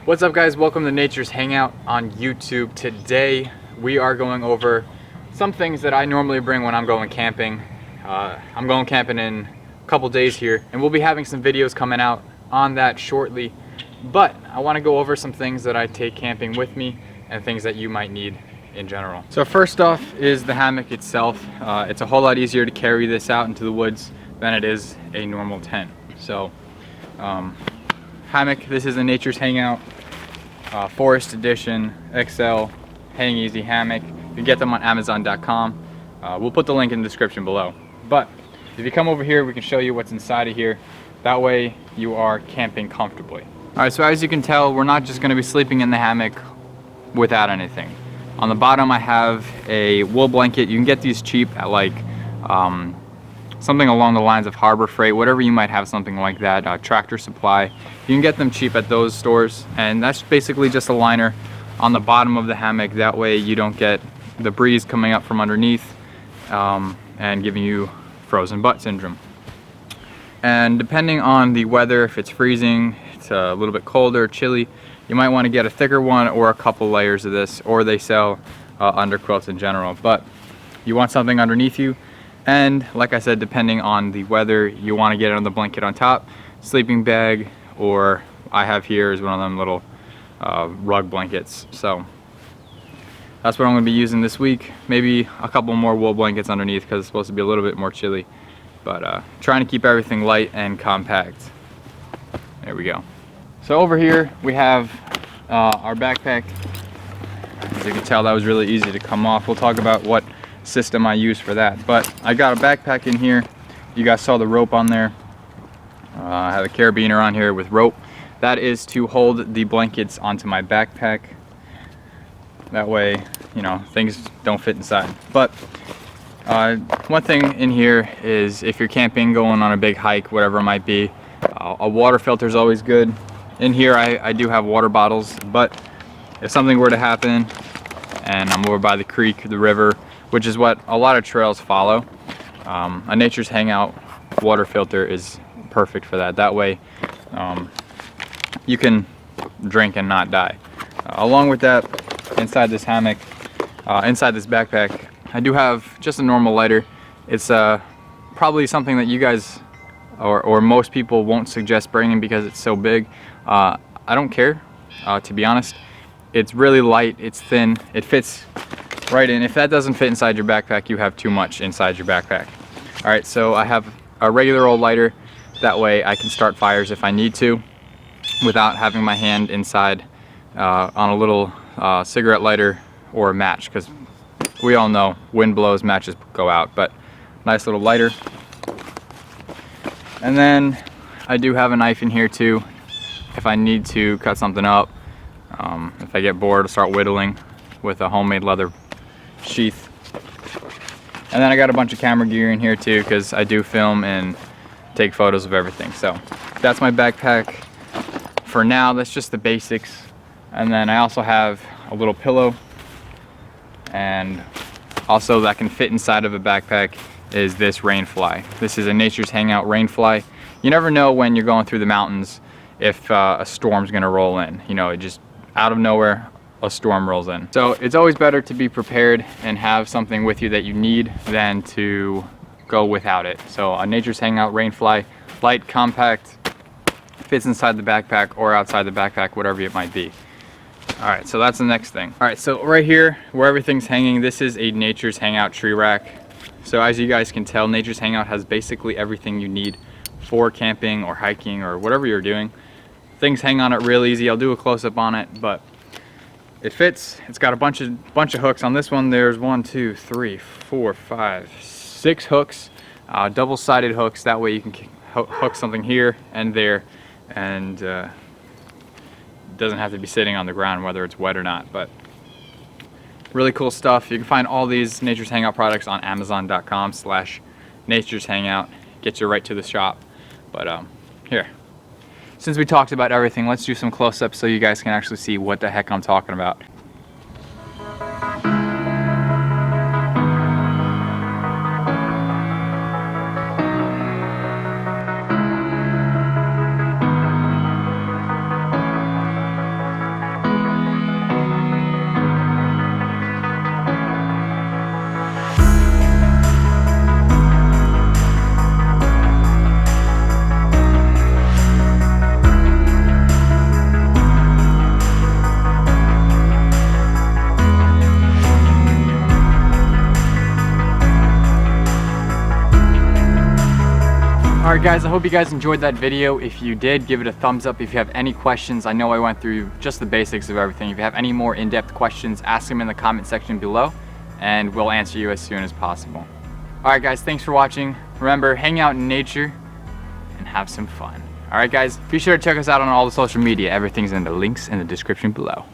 What's up, guys? Welcome to Nature's Hangout on YouTube. Today we are going over some things that I normally bring when I'm going camping. I'm going camping in a couple days here, and we'll be having some videos coming out on that shortly. But I want to go over some things that I take camping with me and things that you might need in general. So first off is the hammock itself. It's a whole lot easier to carry this out into the woods than it is a normal tent. So hammock, this is a Nature's Hangout Forest Edition XL Hang Easy Hammock. You can get them on Amazon.com. We'll put the link in the description below. But if you come over here, we can show you what's inside of here. That way you are camping comfortably. Alright, so as you can tell, we're not just going to be sleeping in the hammock without anything. On the bottom I have a wool blanket. You can get these cheap at like something along the lines of Harbor Freight, whatever you might have, something like that. Tractor Supply, you can get them cheap at those stores, and that's basically just a liner on the bottom of the hammock. That way you don't get the breeze coming up from underneath and giving you frozen butt syndrome. And depending on the weather, if it's freezing, it's a little bit colder, chilly, you might want to get a thicker one or a couple layers of this, or they sell underquilts in general. But you want something underneath you. And like I said, depending on the weather, you want to get on the blanket on top, sleeping bag, or I have here is one of them little rug blankets. So that's what I'm going to be using this week. Maybe a couple more wool blankets underneath because it's supposed to be a little bit more chilly. But trying to keep everything light and compact. There we go. So over here we have our backpack. As you can tell, that was really easy to come off. We'll talk about what system I use for that. But I got a backpack in here. You guys saw the rope on there. I have a carabiner on here with rope. That is to hold the blankets onto my backpack. That way, you know, things don't fit inside. But one thing in here is if you're camping, going on a big hike, whatever it might be, a water filter is always good. In here I do have water bottles, but if something were to happen and I'm over by the creek, the river, which is what a lot of trails follow, a Nature's Hangout water filter is perfect for that. That way you can drink and not die. Along with that, inside this hammock, inside this backpack, I do have just a normal lighter. It's probably something that you guys or most people won't suggest bringing because it's so big. I don't care, to be honest. It's really light, it's thin, it fits right in. If that doesn't fit inside your backpack, you have too much inside your backpack. Alright, so I have a regular old lighter. That way I can start fires if I need to without having my hand inside on a little cigarette lighter or a match, because we all know wind blows, matches go out. But nice little lighter. And then I do have a knife in here too if I need to cut something up. If I get bored, I'll start whittling with a homemade leather sheath. And then I got a bunch of camera gear in here too, because I do film and take photos of everything. So that's my backpack for now. That's just the basics. And then I also have a little pillow, and also that can fit inside of a backpack is this rain fly. This is a Nature's Hangout rain fly. You never know when you're going through the mountains if a storm's gonna roll in. You know, it just out of nowhere a storm rolls in. So it's always better to be prepared and have something with you that you need than to go without it. So a Nature's Hangout rain fly, light, compact, fits inside the backpack or outside the backpack, whatever it might be. All right, so that's the next thing. All right, so right here where everything's hanging, this is a Nature's Hangout tree rack. So as you guys can tell, Nature's Hangout has basically everything you need for camping or hiking or whatever you're doing. Things hang on it real easy. I'll do a close-up on it, but it fits. It's got a bunch of hooks on this one. There's 1, 2, 3, 4, 5, 6 hooks, double-sided hooks. That way you can hook something here and there, and it doesn't have to be sitting on the ground whether it's wet or not. But really cool stuff. You can find all these Nature's Hangout products on Amazon.com/Nature's Hangout. Gets you right to the shop. But here, since we talked about everything, let's do some close-ups so you guys can actually see what the heck I'm talking about. Alright guys, I hope you guys enjoyed that video. If you did, give it a thumbs up. If you have any questions, I know I went through just the basics of everything. If you have any more in-depth questions, ask them in the comment section below and we'll answer you as soon as possible. Alright guys, thanks for watching. Remember, hang out in nature and have some fun. Alright guys, be sure to check us out on all the social media. Everything's in the links in the description below.